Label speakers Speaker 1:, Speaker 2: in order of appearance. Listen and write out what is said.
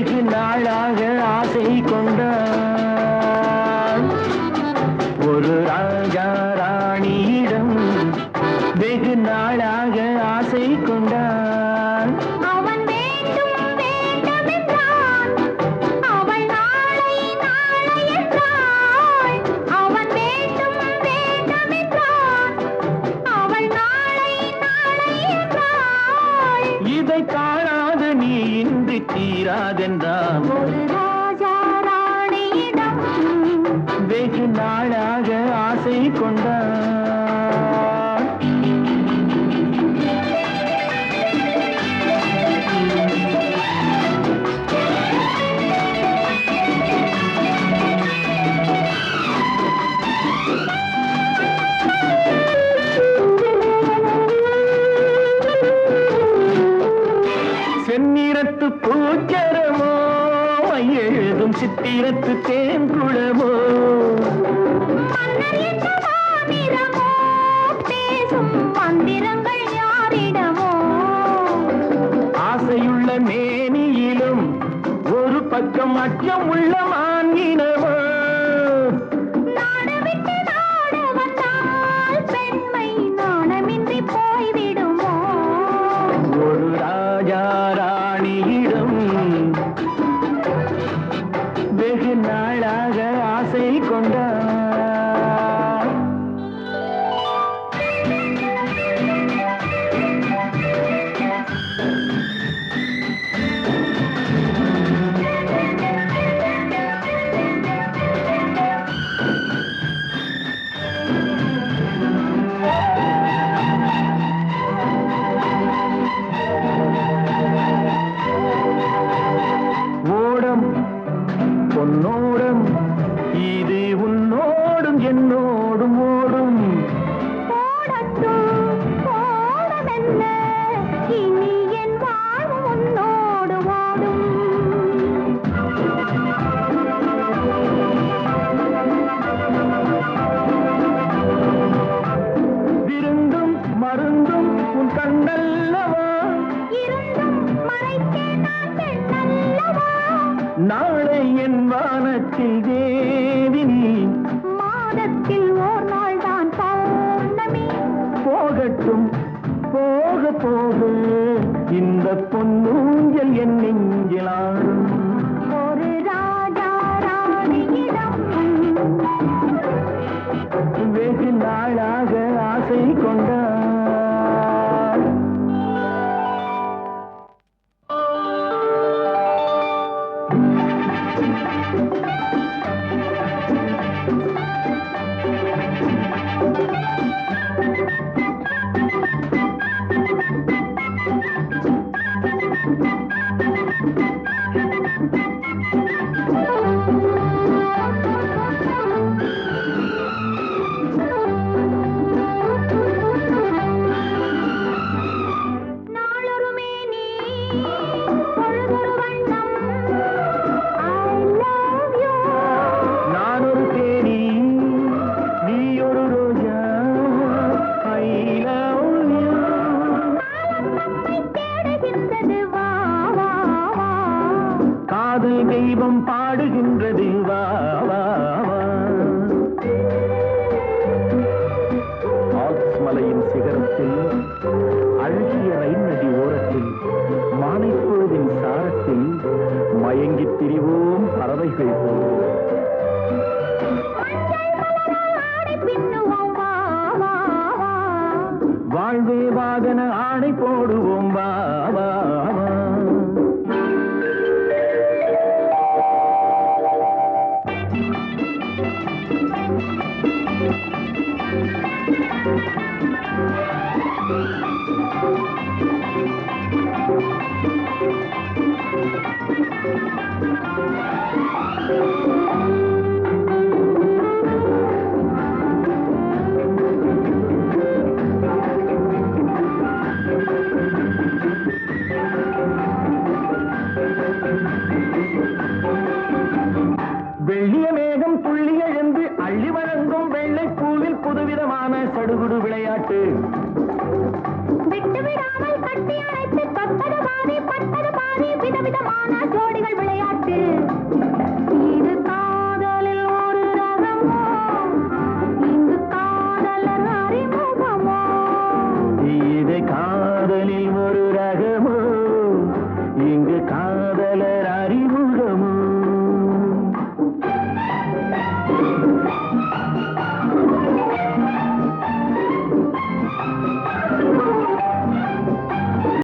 Speaker 1: வெகு நாளாக ஆசை கொண்டான் ஒரு ராஜா ராணியிடம் வெகு நாளாக ஆசை கொண்டான்
Speaker 2: அவன் வேண்டும் வேண்டும் என்றான் அவள் நாளை நாளை என்றாள் அவன் வேண்டும் வேண்டும் என்றான் அவள் நாளை நாளை என்றாள்
Speaker 1: இதை காணாத நீ இன்றி தீராதென்றான்
Speaker 2: ஒரு ராஜா ராணியிடம்
Speaker 1: வெகு நாளாக ஆசை கொண்டான் செந்நிறத்து பூச்சரமோ எழுதும் சித்திரத்து தேன்குளமோ
Speaker 2: மன்னர் என்ற மாநிறமோ பேசும் மந்திரங்கள் யாரிடமோ
Speaker 1: ஆசையுள்ள மேனியிலும் ஒரு பக்கம் அச்சம் உள்ள மான்கினமோ
Speaker 2: நாடு விட்டு நாடு வந்தால் பெண்மை நாணமின்றி போய்விடுமோ
Speaker 1: ஒரு ராஜா ராணியிடம் வெகு நாளாக ஆசை கொண்டான் ஓடம் பொன்னோடம் இது உன்னோடும் என்னோடும் ஓடும்
Speaker 2: போடட்டும் போடமென்ன இனி என் வாழ்வு உன்னோடு ஓடும்
Speaker 1: விருந்தும் மருந்தும் உன் கண்ணல்லவா
Speaker 2: இருந்தும் மறைத்தேன் நான் பெண்ணல்லவா
Speaker 1: நாளை என் வானத்தில் தேவினி
Speaker 2: மாதத்தில் ஓர் நாள் தான் பௌர்ணமி
Speaker 1: போகட்டும் போக போக இந்த பொன்னூஞ்சல் என் நெஞ்சிலாடும்
Speaker 2: ஒரு ராஜா ராணியிடம்
Speaker 1: வெகு நாளாக ஆசை கொண்டான்
Speaker 2: நாளொரு மேனி பொழுதொரு வண்ணம் I love you
Speaker 1: நான் ஒரு தேனி நீ ஒரு ரோஜா I love you
Speaker 2: காலம் நம்மை தேடுகின்றது வா வா வா
Speaker 1: காதல் தெய்வம் பாடுகின்றது வா வா வா ஆல்ப்ஸ் மலையின் சிகரத்தில் அழகிய ரைன் நதி ஓரத்தில் மாலைப்பொழுதின் சாரத்தில் மயங்கித் திரிவோம் பறவைகள் போல்
Speaker 2: மஞ்சள் மலரால் ஆடை பின்னுவோம் வா வா வா
Speaker 1: வாழ்வே வாகன ஆணை போடுவோம் வா வா வா வெள்ளிய மேகம் துள்ளி எழுந்து அள்ளி வழங்கும் வெள்ளை பூவில் புதுவிதமான சடுகுடு விளையாட்டு
Speaker 2: விட்டு விடாமல்